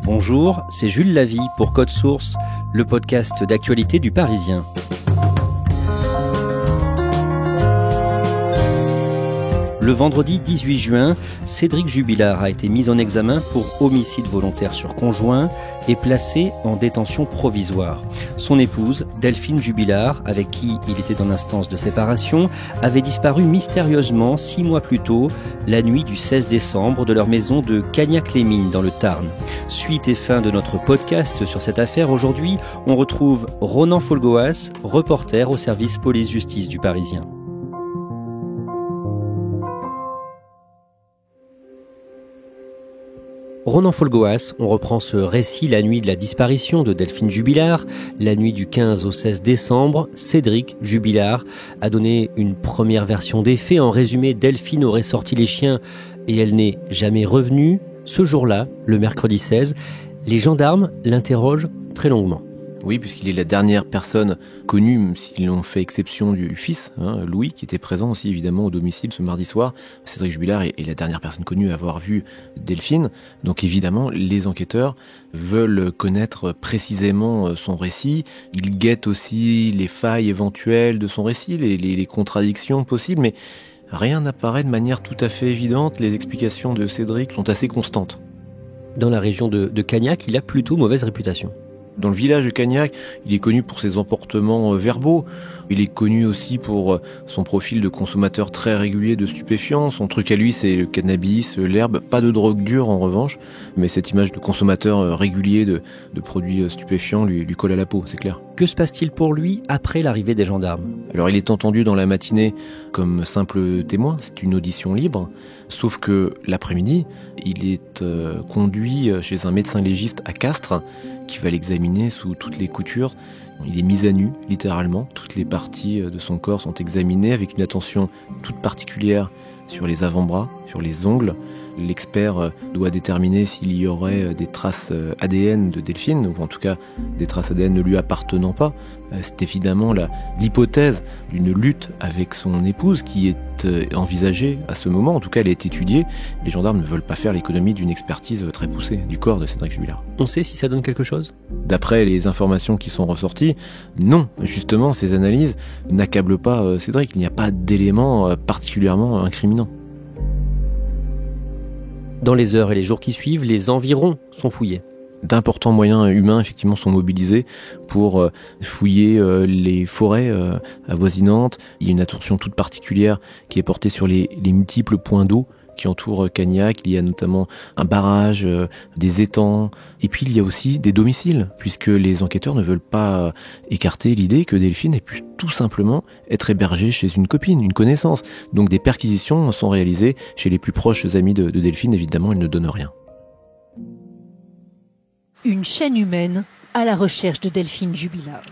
Bonjour, c'est Jules Lavie pour Code Source, le podcast d'actualité du Parisien. Le vendredi 18 juin, Cédric Jubilard a été mis en examen pour homicide volontaire sur conjoint et placé en détention provisoire. Son épouse, Delphine Jubilard, avec qui il était en instance de séparation, avait disparu mystérieusement 6 mois plus tôt, la nuit du 16 décembre, de leur maison de Cagnac-les-Mines dans le Tarn. Suite et fin de notre podcast sur cette affaire, aujourd'hui, on retrouve Ronan Folgoas, reporter au service police-justice du Parisien. Ronan Folgoas, on reprend ce récit la nuit de la disparition de Delphine Jubilard. La nuit du 15 au 16 décembre, Cédric Jubilard a donné une première version des faits. En résumé, Delphine aurait sorti les chiens et elle n'est jamais revenue. Ce jour-là, le mercredi 16, les gendarmes l'interrogent très longuement. Oui, puisqu'il est la dernière personne connue, même s'ils ont fait exception du fils, Louis, qui était présent aussi évidemment au domicile ce mardi soir. Cédric Jubilard est la dernière personne connue à avoir vu Delphine. Donc évidemment, les enquêteurs veulent connaître précisément son récit. Ils guettent aussi les failles éventuelles de son récit, les contradictions possibles, mais rien n'apparaît de manière tout à fait évidente. Les explications de Cédric sont assez constantes. Dans la région de Cagnac, il a plutôt mauvaise réputation. Dans le village de Cagnac, il est connu pour ses emportements verbaux. Il est connu aussi pour son profil de consommateur très régulier de stupéfiants. Son truc à lui, c'est le cannabis, l'herbe. Pas de drogue dure en revanche, mais cette image de consommateur régulier de produits stupéfiants lui colle à la peau, c'est clair. Que se passe-t-il pour lui après l'arrivée des gendarmes ? Alors il est entendu dans la matinée comme simple témoin, c'est une audition libre. Sauf que l'après-midi, il est conduit chez un médecin légiste à Castres qui va l'examiner sous toutes les coutures. Il est mis à nu, littéralement. Toutes les parties de son corps sont examinées avec une attention toute particulière sur les avant-bras, sur les ongles. L'expert doit déterminer s'il y aurait des traces ADN de Delphine, ou en tout cas des traces ADN ne lui appartenant pas. C'est évidemment l'hypothèse d'une lutte avec son épouse qui est envisagée à ce moment. En tout cas, elle est étudiée. Les gendarmes ne veulent pas faire l'économie d'une expertise très poussée du corps de Cédric Jubilard. On sait si ça donne quelque chose ? D'après les informations qui sont ressorties, non. Justement, ces analyses n'accablent pas Cédric. Il n'y a pas d'éléments particulièrement incriminants. Dans les heures et les jours qui suivent, les environs sont fouillés. D'importants moyens humains effectivement sont mobilisés pour fouiller les forêts avoisinantes. Il y a une attention toute particulière qui est portée sur les multiples points d'eau qui entourent Cagnac. Il y a notamment un barrage, des étangs, et puis il y a aussi des domiciles, puisque les enquêteurs ne veulent pas écarter l'idée que Delphine ait pu tout simplement être hébergée chez une copine, une connaissance. Donc des perquisitions sont réalisées chez les plus proches amis de Delphine. Évidemment, elles ne donnent rien. Une chaîne humaine à la recherche de Delphine Jubilard.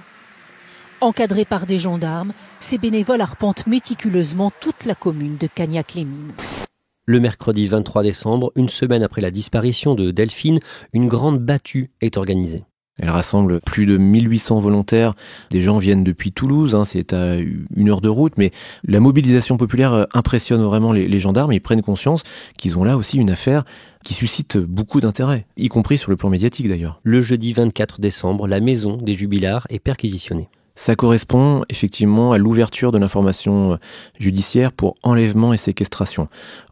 Encadrés par des gendarmes, ces bénévoles arpentent méticuleusement toute la commune de Cagnac-les-Mines. Le mercredi 23 décembre, une semaine après la disparition de Delphine, une grande battue est organisée. Elle rassemble plus de 1800 volontaires. Des gens viennent depuis Toulouse, c'est à 1 heure de route, mais la mobilisation populaire impressionne vraiment les gendarmes. Ils prennent conscience qu'ils ont là aussi une affaire qui suscite beaucoup d'intérêt, y compris sur le plan médiatique d'ailleurs. Le jeudi 24 décembre, la maison des Jubilard est perquisitionnée. Ça correspond effectivement à l'ouverture de l'information judiciaire pour enlèvement et séquestration.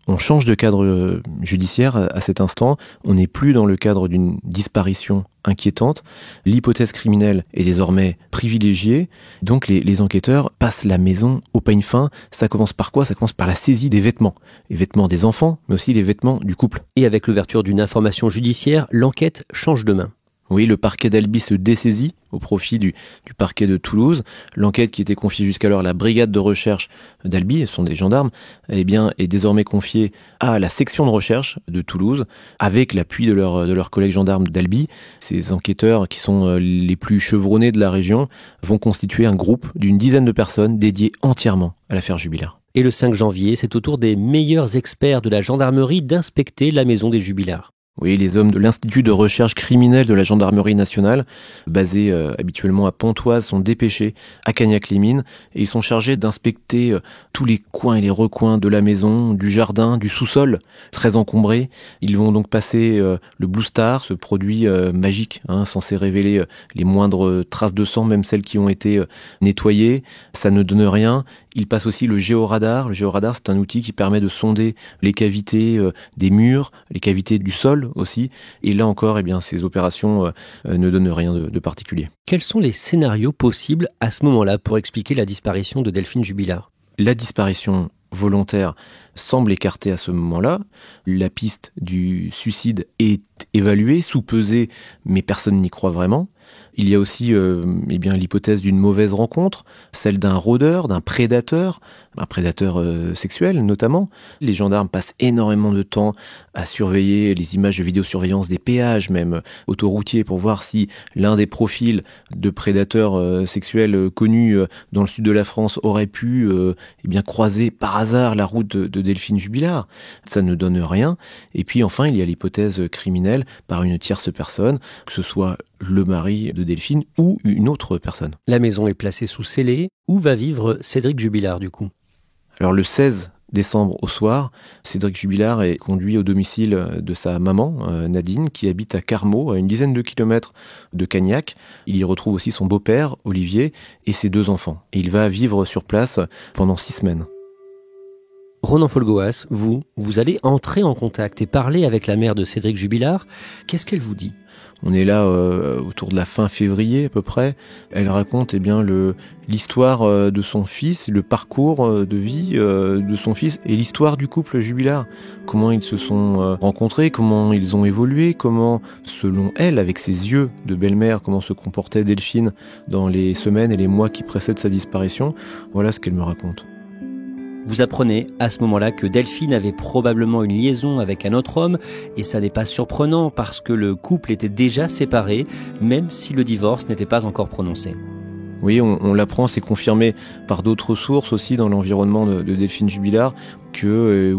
On change de cadre judiciaire à cet instant. On n'est plus dans le cadre d'une disparition inquiétante. L'hypothèse criminelle est désormais privilégiée. Donc les enquêteurs passent la maison au peigne fin. Ça commence par quoi ? Ça commence par la saisie des vêtements. Les vêtements des enfants, mais aussi les vêtements du couple. Et avec l'ouverture d'une information judiciaire, l'enquête change de main. Oui, le parquet d'Albi se dessaisit au profit du parquet de Toulouse. L'enquête qui était confiée jusqu'alors à la brigade de recherche d'Albi, ce sont des gendarmes, est désormais confiée à la section de recherche de Toulouse, avec l'appui de leurs collègues gendarmes d'Albi. Ces enquêteurs, qui sont les plus chevronnés de la région, vont constituer un groupe d'une dizaine de personnes dédiées entièrement à l'affaire Jubilard. Et le 5 janvier, c'est au tour des meilleurs experts de la gendarmerie d'inspecter la maison des Jubilard. Oui, les hommes de l'Institut de recherche criminelle de la gendarmerie nationale, basé habituellement à Pontoise, sont dépêchés à Cagnac-les-Mines et ils sont chargés d'inspecter tous les coins et les recoins de la maison, du jardin, du sous-sol, très encombré. Ils vont donc passer le Blue Star, ce produit magique, censé révéler les moindres traces de sang, même celles qui ont été nettoyées. Ça ne donne rien. Ils passent aussi le géoradar. Le géoradar, c'est un outil qui permet de sonder les cavités des murs, les cavités du sol aussi. Et là encore, ces opérations ne donnent rien de particulier. Quels sont les scénarios possibles à ce moment-là pour expliquer la disparition de Delphine Jubilard ? La disparition volontaire semble écartée à ce moment-là. La piste du suicide est évaluée, sous-pesée, mais personne n'y croit vraiment. Il y a aussi l'hypothèse d'une mauvaise rencontre, celle d'un rôdeur, d'un prédateur, un prédateur sexuel notamment. Les gendarmes passent énormément de temps à surveiller les images de vidéosurveillance des péages, même autoroutiers, pour voir si l'un des profils de prédateurs sexuels connus dans le sud de la France aurait pu croiser par hasard la route de Delphine Jubilard. Ça ne donne rien. Et puis enfin, il y a l'hypothèse criminelle par une tierce personne, que ce soit le mari de Delphine ou une autre personne. La maison est placée sous scellé. Où va vivre Cédric Jubilard du coup ? Alors le 16 décembre au soir, Cédric Jubilard est conduit au domicile de sa maman, Nadine, qui habite à Carmaux, à une dizaine de kilomètres de Cagnac. Il y retrouve aussi son beau-père, Olivier, et ses 2 enfants. Et il va vivre sur place pendant 6 semaines. Ronan Folgoas, vous allez entrer en contact et parler avec la mère de Cédric Jubilard. Qu'est-ce qu'elle vous dit ? On est là autour de la fin février à peu près. Elle raconte l'histoire de son fils, le parcours de vie de son fils et l'histoire du couple Jubilard. Comment ils se sont rencontrés, comment ils ont évolué, comment, selon elle, avec ses yeux de belle-mère, comment se comportait Delphine dans les semaines et les mois qui précèdent sa disparition. Voilà ce qu'elle me raconte. Vous apprenez à ce moment-là que Delphine avait probablement une liaison avec un autre homme, et ça n'est pas surprenant parce que le couple était déjà séparé, même si le divorce n'était pas encore prononcé. Oui, on l'apprend, c'est confirmé par d'autres sources aussi dans l'environnement de Delphine Jubilard, que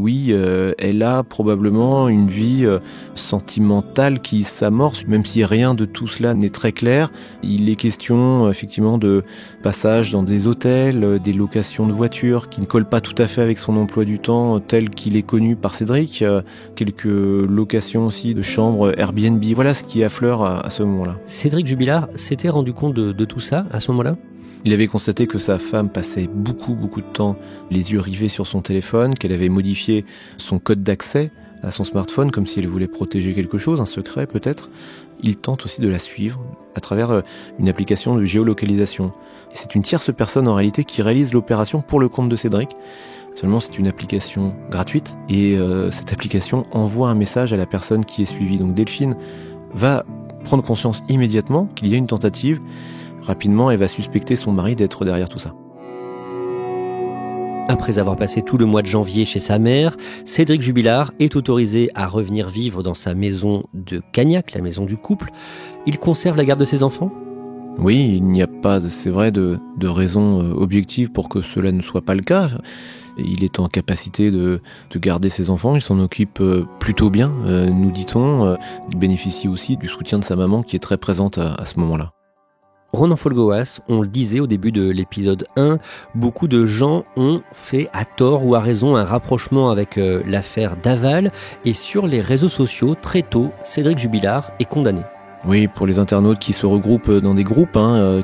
elle a probablement une vie sentimentale qui s'amorce, même si rien de tout cela n'est très clair. Il est question effectivement de passage dans des hôtels, des locations de voitures qui ne collent pas tout à fait avec son emploi du temps tel qu'il est connu par Cédric, quelques locations aussi de chambres Airbnb, voilà ce qui affleure à ce moment-là. Cédric Jubilard s'était rendu compte de tout ça à ce moment-là ? Il avait constaté que sa femme passait beaucoup de temps les yeux rivés sur son téléphone, qu'elle avait modifié son code d'accès à son smartphone comme si elle voulait protéger quelque chose, un secret peut-être. Il tente aussi de la suivre à travers une application de géolocalisation. Et c'est une tierce personne en réalité qui réalise l'opération pour le compte de Cédric. Seulement c'est une application gratuite et cette application envoie un message à la personne qui est suivie. Donc Delphine va prendre conscience immédiatement qu'il y a une tentative. Rapidement, elle va suspecter son mari d'être derrière tout ça. Après avoir passé tout le mois de janvier chez sa mère, Cédric Jubilard est autorisé à revenir vivre dans sa maison de Cagnac, la maison du couple. Il conserve la garde de ses enfants ? Oui, il n'y a pas, c'est vrai, de raison objective pour que cela ne soit pas le cas. Il est en capacité de garder ses enfants, il s'en occupe plutôt bien, nous dit-on. Il bénéficie aussi du soutien de sa maman qui est très présente à ce moment-là. Ronan Folgoas, on le disait au début de l'épisode 1, beaucoup de gens ont fait à tort ou à raison un rapprochement avec l'affaire Daval, et sur les réseaux sociaux, très tôt, Cédric Jubilard est condamné. Oui, pour les internautes qui se regroupent dans des groupes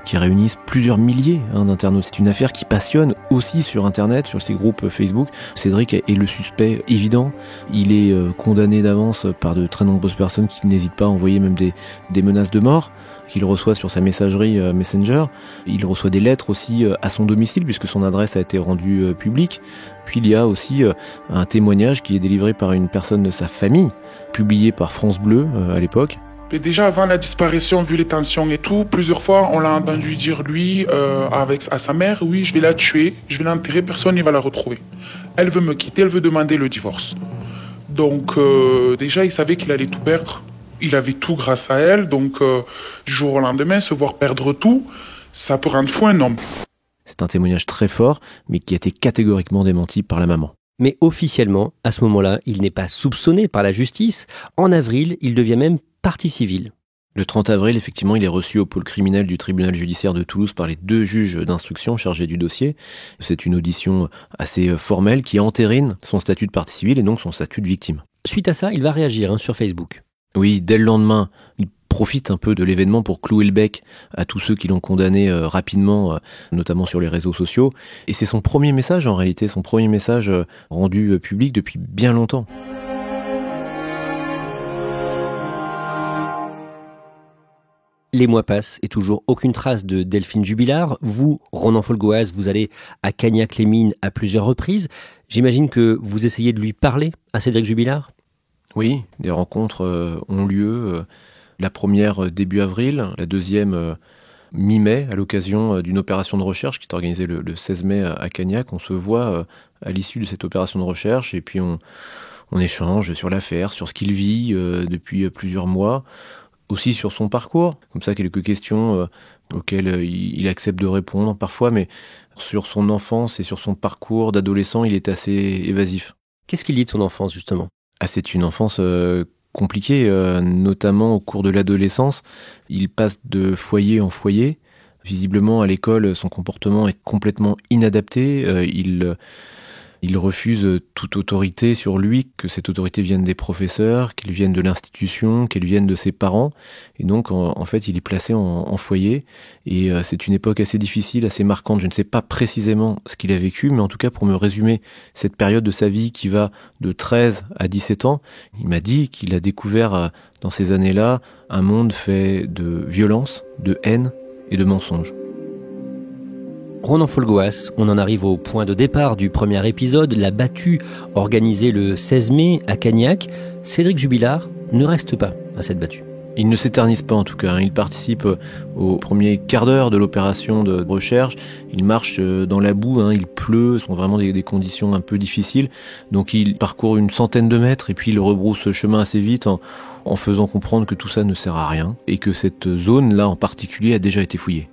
qui réunissent plusieurs milliers d'internautes. C'est une affaire qui passionne aussi sur Internet, sur ces groupes Facebook. Cédric est le suspect évident. Il est condamné d'avance par de très nombreuses personnes qui n'hésitent pas à envoyer même des menaces de mort qu'il reçoit sur sa messagerie Messenger. Il reçoit des lettres aussi à son domicile puisque son adresse a été rendue publique. Puis il y a aussi un témoignage qui est délivré par une personne de sa famille, publié par France Bleu à l'époque. Et déjà avant la disparition, vu les tensions et tout, plusieurs fois on l'a entendu dire lui à sa mère, oui je vais la tuer, je vais l'enterrer, personne ne va la retrouver. Elle veut me quitter, elle veut demander le divorce. Donc déjà il savait qu'il allait tout perdre. Il avait tout grâce à elle, donc du jour au lendemain, se voir perdre tout, ça peut rendre fou un homme. C'est un témoignage très fort, mais qui a été catégoriquement démenti par la maman. Mais officiellement, à ce moment-là, il n'est pas soupçonné par la justice. En avril, il devient même partie civile. Le 30 avril, effectivement, il est reçu au pôle criminel du tribunal judiciaire de Toulouse par les 2 juges d'instruction chargés du dossier. C'est une audition assez formelle qui entérine son statut de partie civile et donc son statut de victime. Suite à ça, il va réagir sur Facebook. Oui, dès le lendemain, il profite un peu de l'événement pour clouer le bec à tous ceux qui l'ont condamné rapidement, notamment sur les réseaux sociaux. Et c'est son premier message, en réalité, son premier message rendu public depuis bien longtemps. Les mois passent et toujours aucune trace de Delphine Jubilard. Vous, Ronan Folgoas, vous allez à Cagnac-les-Mines à plusieurs reprises. J'imagine que vous essayez de lui parler à Cédric Jubilard ? Oui, des rencontres ont lieu. La première début avril, la deuxième mi-mai, à l'occasion d'une opération de recherche qui est organisée le 16 mai à Cagnac. On se voit à l'issue de cette opération de recherche et puis on échange sur l'affaire, sur ce qu'il vit depuis plusieurs mois. Aussi sur son parcours, comme ça quelques questions auxquelles il accepte de répondre parfois, mais sur son enfance et sur son parcours d'adolescent, il est assez évasif. Qu'est-ce qu'il dit de son enfance, justement ? C'est une enfance compliquée, notamment au cours de l'adolescence. Il passe de foyer en foyer. Visiblement, à l'école, son comportement est complètement inadapté. Il refuse toute autorité sur lui, que cette autorité vienne des professeurs, qu'elle vienne de l'institution, qu'elle vienne de ses parents. Et donc, en fait, il est placé en foyer. Et c'est une époque assez difficile, assez marquante. Je ne sais pas précisément ce qu'il a vécu, mais en tout cas, pour me résumer cette période de sa vie qui va de 13 à 17 ans, il m'a dit qu'il a découvert dans ces années-là un monde fait de violence, de haine et de mensonges. Ronan Folgoas, on en arrive au point de départ du premier épisode, la battue organisée le 16 mai à Cagnac. Cédric Jubilard ne reste pas à cette battue. Il ne s'éternise pas en tout cas, il participe au premier quart d'heure de l'opération de recherche, il marche dans la boue, il pleut, ce sont vraiment des conditions un peu difficiles, donc il parcourt une centaine de mètres et puis il rebrousse chemin assez vite en faisant comprendre que tout ça ne sert à rien et que cette zone-là en particulier a déjà été fouillée.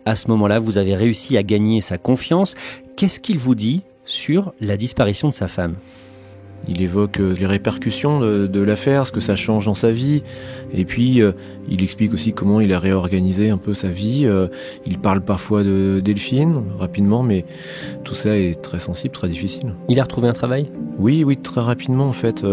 À ce moment-là, vous avez réussi à gagner sa confiance. Qu'est-ce qu'il vous dit sur la disparition de sa femme ? Il évoque les répercussions de l'affaire, ce que ça change dans sa vie. Et puis, il explique aussi comment il a réorganisé un peu sa vie. Il parle parfois de Delphine, rapidement, mais tout ça est très sensible, très difficile. Il a retrouvé un travail ? Oui, très rapidement, en fait.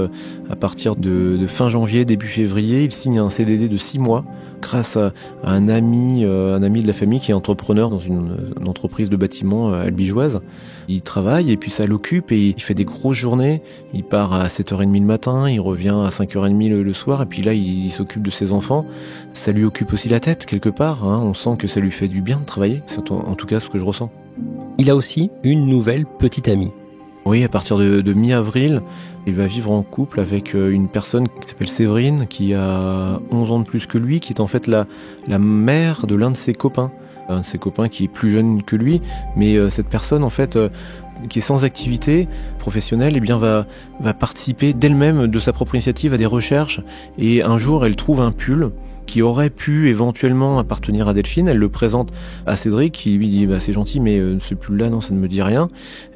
À partir de fin janvier, début février, il signe un CDD de 6 mois grâce à un ami de la famille qui est entrepreneur dans une entreprise de bâtiment albigeoise. Il travaille et puis ça l'occupe et il fait des grosses journées. Il part à 7h30 le matin, il revient à 5h30 le soir et puis là il s'occupe de ses enfants. Ça lui occupe aussi la tête quelque part, On sent que ça lui fait du bien de travailler, c'est en tout cas ce que je ressens. Il a aussi une nouvelle petite amie. Oui, à partir de mi-avril, il va vivre en couple avec une personne qui s'appelle Séverine, qui a 11 ans de plus que lui, qui est en fait la mère de l'un de ses copains. Un de ses copains qui est plus jeune que lui, mais cette personne en fait qui est sans activité professionnelle, va participer d'elle-même de sa propre initiative à des recherches et un jour elle trouve un pull qui aurait pu éventuellement appartenir à Delphine. Elle le présente à Cédric qui lui dit c'est gentil mais ce pull là non ça ne me dit rien,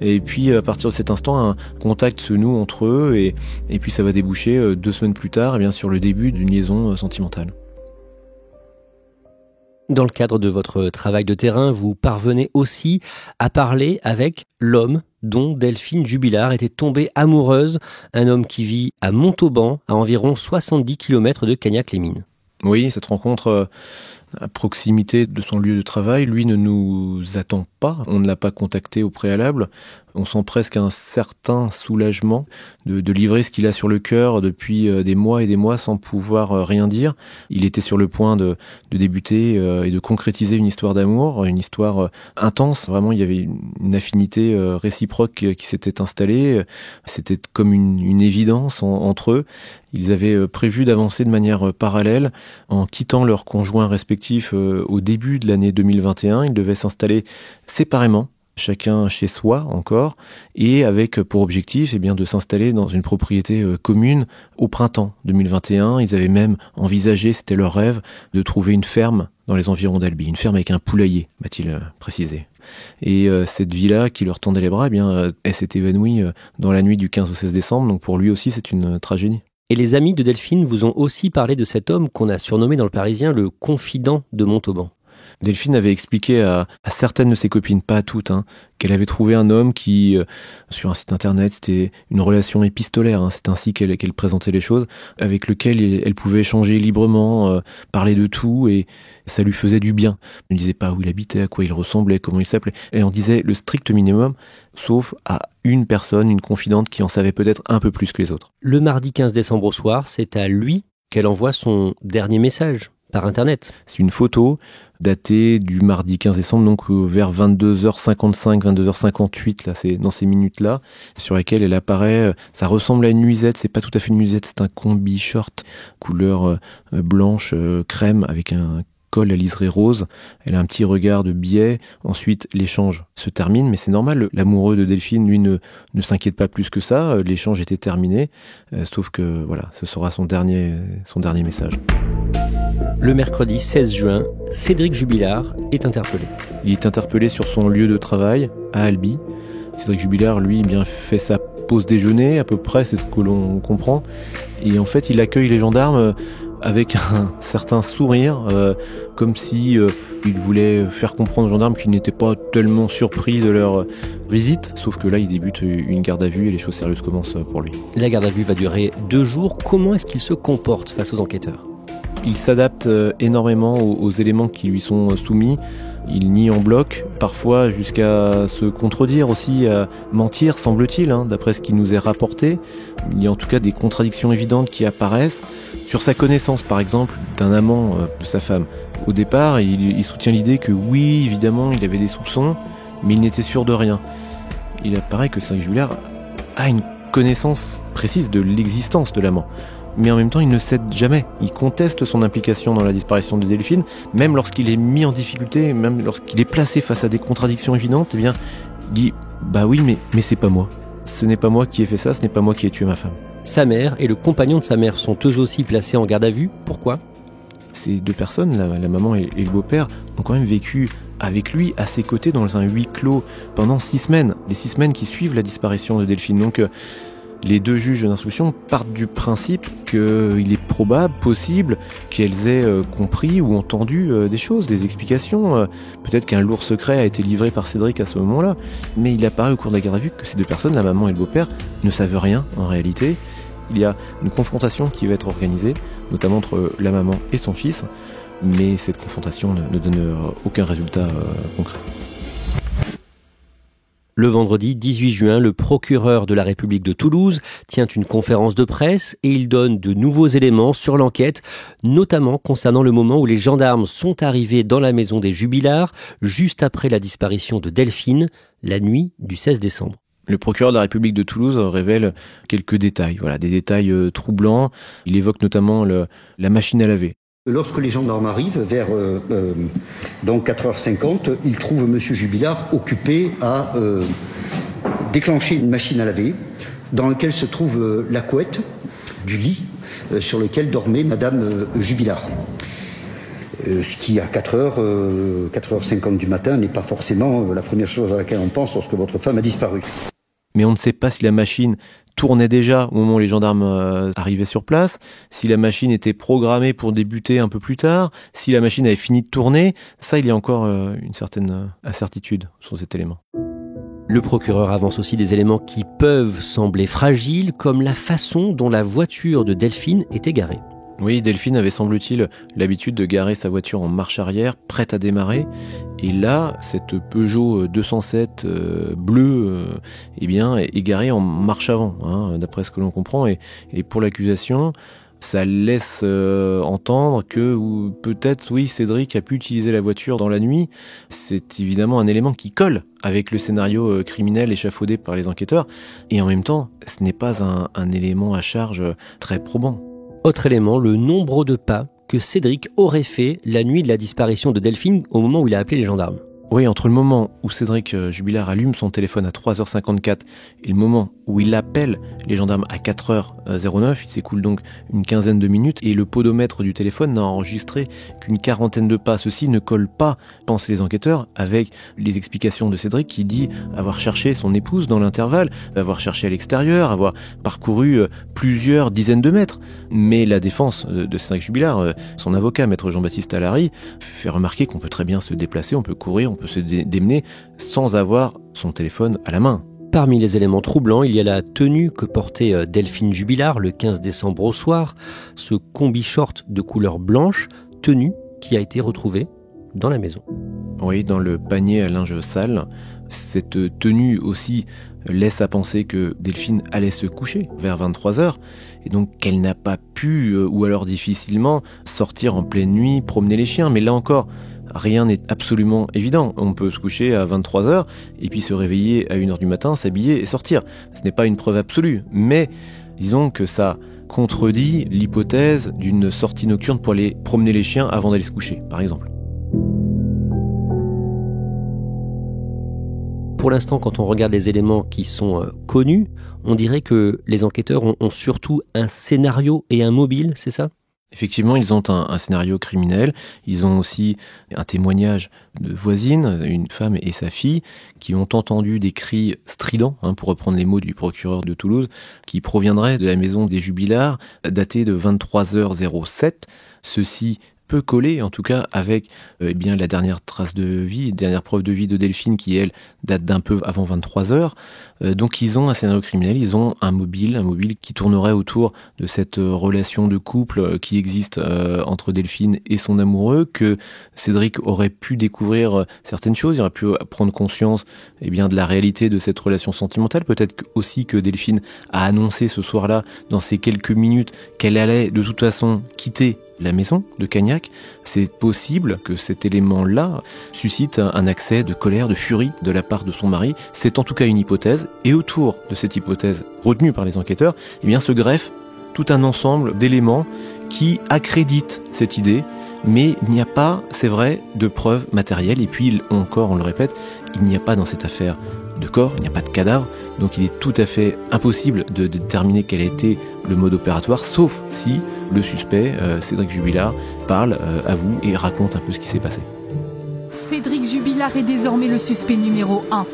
et puis à partir de cet instant un contact se noue entre eux et puis ça va déboucher 2 semaines plus tard sur le début d'une liaison sentimentale. Dans le cadre de votre travail de terrain, vous parvenez aussi à parler avec l'homme dont Delphine Jubilard était tombée amoureuse, un homme qui vit à Montauban, à environ 70 km de Cagnac-les-Mines. Oui, cette rencontre à proximité de son lieu de travail, lui ne nous attend pas, on ne l'a pas contacté au préalable. On sent presque un certain soulagement de livrer ce qu'il a sur le cœur depuis des mois et des mois sans pouvoir rien dire. Il était sur le point de débuter et de concrétiser une histoire d'amour, une histoire intense. Vraiment, il y avait une affinité réciproque qui s'était installée. C'était comme une évidence entre eux. Ils avaient prévu d'avancer de manière parallèle en quittant leurs conjoints respectifs au début de l'année 2021. Ils devaient s'installer séparément, chacun chez soi encore, et avec pour objectif de s'installer dans une propriété commune au printemps 2021. Ils avaient même envisagé, c'était leur rêve, de trouver une ferme dans les environs d'Albi, une ferme avec un poulailler, m'a-t-il précisé. Et cette vie-là qui leur tendait les bras, eh bien, elle s'est évanouie dans la nuit du 15 au 16 décembre. Donc pour lui aussi, c'est une tragédie. Et les amis de Delphine vous ont aussi parlé de cet homme qu'on a surnommé dans le Parisien le confident de Montauban. Delphine avait expliqué à certaines de ses copines, pas à toutes, qu'elle avait trouvé un homme qui, sur un site internet, c'était une relation épistolaire, c'est ainsi qu'elle présentait les choses, avec lequel elle pouvait échanger librement, parler de tout, et ça lui faisait du bien. Elle ne disait pas où il habitait, à quoi il ressemblait, comment il s'appelait. Elle en disait le strict minimum, sauf à une personne, une confidente, qui en savait peut-être un peu plus que les autres. Le mardi 15 décembre au soir, c'est à lui qu'elle envoie son dernier message, par Internet. C'est une photo datée du mardi 15 décembre, donc vers 22h55, 22h58, là, c'est dans ces minutes-là, sur lesquelles elle apparaît. Ça ressemble à une nuisette, c'est pas tout à fait une nuisette, c'est un combi short, couleur blanche, crème, avec un col à liseré rose. Elle a un petit regard de biais. Ensuite, l'échange se termine, mais c'est normal. L'amoureux de Delphine, lui, ne s'inquiète pas plus que ça. L'échange était terminé, sauf que voilà, ce sera son dernier message. Le mercredi 16 juin, Cédric Jubilard est interpellé. Il est interpellé sur son lieu de travail, à Albi. Cédric Jubilard, lui, bien fait sa pause déjeuner, à peu près, c'est ce que l'on comprend. Et en fait, il accueille les gendarmes avec un certain sourire, comme si il voulait faire comprendre aux gendarmes qu'il n'était pas tellement surpris de leur visite. Sauf que là, il débute une garde à vue et les choses sérieuses commencent pour lui. La garde à vue va durer 2 jours. Comment est-ce qu'il se comporte face aux enquêteurs ? Il s'adapte énormément aux éléments qui lui sont soumis. Il nie en bloc, parfois jusqu'à se contredire aussi, à mentir, semble-t-il, d'après ce qui nous est rapporté. Il y a en tout cas des contradictions évidentes qui apparaissent. Sur sa connaissance, par exemple, d'un amant de sa femme. Au départ, il soutient l'idée que oui, évidemment, il avait des soupçons, mais il n'était sûr de rien. Il apparaît que Cédric Jubilard a une connaissance précise de l'existence de l'amant. Mais en même temps, il ne cède jamais. Il conteste son implication dans la disparition de Delphine, même lorsqu'il est mis en difficulté, même lorsqu'il est placé face à des contradictions évidentes, eh bien, il dit « Bah oui, mais c'est pas moi. Ce n'est pas moi qui ai fait ça, ce n'est pas moi qui ai tué ma femme. » Sa mère et le compagnon de sa mère sont eux aussi placés en garde à vue. Pourquoi ? Ces deux personnes, la maman et le beau-père, ont quand même vécu avec lui, à ses côtés, dans un huis clos pendant 6 semaines. Les 6 semaines qui suivent la disparition de Delphine. Donc, les deux juges d'instruction partent du principe qu'il est probable, possible, qu'elles aient compris ou entendu des choses, des explications. Peut-être qu'un lourd secret a été livré par Cédric à ce moment-là. Mais il apparaît au cours de la garde à vue que ces deux personnes, la maman et le beau-père, ne savent rien en réalité. Il y a une confrontation qui va être organisée, notamment entre la maman et son fils. Mais cette confrontation ne donne aucun résultat concret. Le vendredi 18 juin, le procureur de la République de Toulouse tient une conférence de presse et il donne de nouveaux éléments sur l'enquête, notamment concernant le moment où les gendarmes sont arrivés dans la maison des Jubilards, juste après la disparition de Delphine, la nuit du 16 décembre. Le procureur de la République de Toulouse révèle quelques détails, des détails troublants. Il évoque notamment la machine à laver. Lorsque les gendarmes arrivent, vers 4h50, ils trouvent M. Jubilard occupé à déclencher une machine à laver dans laquelle se trouve la couette du lit sur lequel dormait Madame Jubilard. Ce qui, à 4h50 du matin, n'est pas forcément la première chose à laquelle on pense lorsque votre femme a disparu. Mais on ne sait pas si la machine tournait déjà au moment où les gendarmes arrivaient sur place, si la machine était programmée pour débuter un peu plus tard, si la machine avait fini de tourner. Ça, il y a encore une certaine incertitude sur cet élément. Le procureur avance aussi des éléments qui peuvent sembler fragiles, comme la façon dont la voiture de Delphine était garée. Oui, Delphine avait, semble-t-il, l'habitude de garer sa voiture en marche arrière, prête à démarrer. Et là, cette Peugeot 207 bleue est garée en marche avant, d'après ce que l'on comprend. Et pour l'accusation, ça laisse entendre que peut-être, oui, Cédric a pu utiliser la voiture dans la nuit. C'est évidemment un élément qui colle avec le scénario criminel échafaudé par les enquêteurs. Et en même temps, ce n'est pas un élément à charge très probant. Autre élément, le nombre de pas que Cédric aurait fait la nuit de la disparition de Delphine au moment où il a appelé les gendarmes. Oui, entre le moment où Cédric Jubilard allume son téléphone à 3h54 et le moment où il appelle les gendarmes à 4h09, il s'écoule donc une quinzaine de minutes et le podomètre du téléphone n'a enregistré qu'une quarantaine de pas. Ceci ne colle pas, pensent les enquêteurs, avec les explications de Cédric qui dit avoir cherché son épouse dans l'intervalle, avoir cherché à l'extérieur, avoir parcouru plusieurs dizaines de mètres. Mais la défense de Cédric Jubilard, son avocat, maître Jean-Baptiste Allary, fait remarquer qu'on peut très bien se déplacer, on peut courir, on peut se démener sans avoir son téléphone à la main. Parmi les éléments troublants, il y a la tenue que portait Delphine Jubilard le 15 décembre au soir, ce combi-short de couleur blanche, tenue qui a été retrouvée dans la maison. Oui, dans le panier à linge sale. Cette tenue aussi laisse à penser que Delphine allait se coucher vers 23h et donc qu'elle n'a pas pu, ou alors difficilement, sortir en pleine nuit, promener les chiens. Mais là encore, rien n'est absolument évident. On peut se coucher à 23h et puis se réveiller à 1h du matin, s'habiller et sortir. Ce n'est pas une preuve absolue, mais disons que ça contredit l'hypothèse d'une sortie nocturne pour aller promener les chiens avant d'aller se coucher, par exemple. Pour l'instant, quand on regarde les éléments qui sont connus, on dirait que les enquêteurs ont surtout un scénario et un mobile, c'est ça ? Effectivement, ils ont un scénario criminel. Ils ont aussi un témoignage de voisine, une femme et sa fille, qui ont entendu des cris stridents, pour reprendre les mots du procureur de Toulouse, qui proviendraient de la maison des Jubilard, datée de 23h07. Ceci peut coller, en tout cas, avec la dernière trace de vie, dernière preuve de vie de Delphine, qui, elle, date d'un peu avant 23h. Donc ils ont un scénario criminel, ils ont un mobile qui tournerait autour de cette relation de couple qui existe entre Delphine et son amoureux, que Cédric aurait pu découvrir certaines choses, il aurait pu prendre conscience de la réalité de cette relation sentimentale. Peut-être aussi que Delphine a annoncé ce soir-là, dans ces quelques minutes, qu'elle allait de toute façon quitter la maison de Cagnac. C'est possible que cet élément-là suscite un accès de colère, de furie de la part de son mari. C'est en tout cas une hypothèse. Et autour de cette hypothèse retenue par les enquêteurs, se greffe tout un ensemble d'éléments qui accréditent cette idée. Mais il n'y a pas, c'est vrai, de preuves matérielles. Et puis encore, on le répète, il n'y a pas dans cette affaire de corps, il n'y a pas de cadavre. Donc il est tout à fait impossible de déterminer quel a été le mode opératoire, sauf si le suspect, Cédric Jubilard, parle à vous et raconte un peu ce qui s'est passé. Cédric Jubilard est désormais le suspect numéro 1.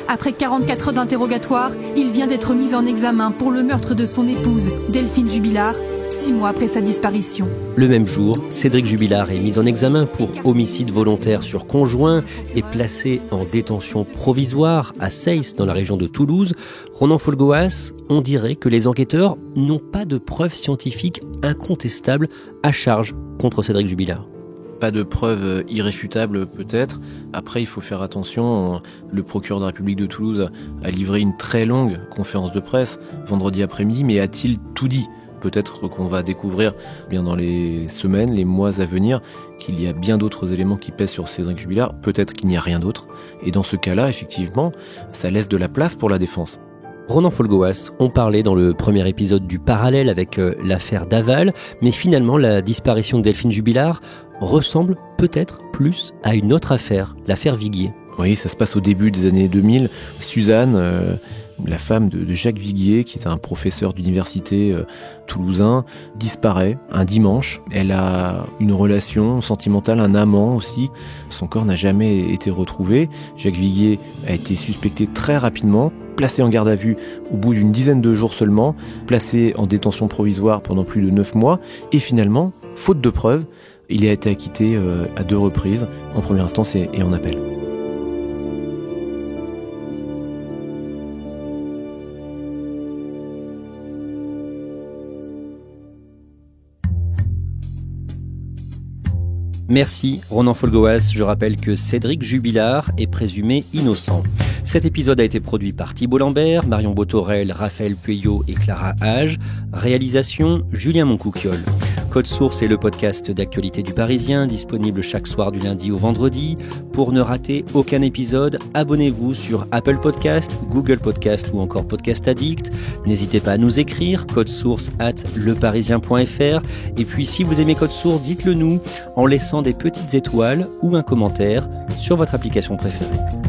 Après 44 heures d'interrogatoire, il vient d'être mis en examen pour le meurtre de son épouse, Delphine Jubilard, 6 mois après sa disparition. Le même jour, Cédric Jubilard est mis en examen pour homicide volontaire sur conjoint et placé en détention provisoire à Seyss, dans la région de Toulouse. Ronan Folgoas, on dirait que les enquêteurs n'ont pas de preuves scientifiques incontestables à charge contre Cédric Jubilard. Pas de preuves irréfutables peut-être. Après, il faut faire attention. Le procureur de la République de Toulouse a livré une très longue conférence de presse vendredi après-midi, mais a-t-il tout dit ? Peut-être qu'on va découvrir dans les semaines, les mois à venir, qu'il y a bien d'autres éléments qui pèsent sur Cédric Jubilard. Peut-être qu'il n'y a rien d'autre. Et dans ce cas-là, effectivement, ça laisse de la place pour la défense. Ronan Folgoas, on parlait dans le premier épisode du parallèle avec l'affaire Daval, mais finalement la disparition de Delphine Jubilard ressemble peut-être plus à une autre affaire, l'affaire Viguier. Oui, ça se passe au début des années 2000. Suzanne, la femme de Jacques Viguier, qui est un professeur d'université toulousain, disparaît un dimanche. Elle a une relation sentimentale, un amant aussi. Son corps n'a jamais été retrouvé. Jacques Viguier a été suspecté très rapidement, placé en garde à vue au bout d'une dizaine de jours seulement, placé en détention provisoire pendant plus de 9 mois, et finalement, faute de preuves, il a été acquitté à 2 reprises, en première instance et en appel. Merci Ronan Folgoas. Je rappelle que Cédric Jubilard est présumé innocent. Cet épisode a été produit par Thibault Lambert, Marion Botorel, Raphaël Pueyo et Clara Hage. Réalisation Julien Moncouquiol. Code Source est le podcast d'actualité du Parisien, disponible chaque soir du lundi au vendredi. Pour ne rater aucun épisode, abonnez-vous sur Apple Podcast, Google Podcast ou encore Podcast Addict. N'hésitez pas à nous écrire, codesource@leparisien.fr. Et puis si vous aimez Code Source, dites-le nous en laissant des petites étoiles ou un commentaire sur votre application préférée.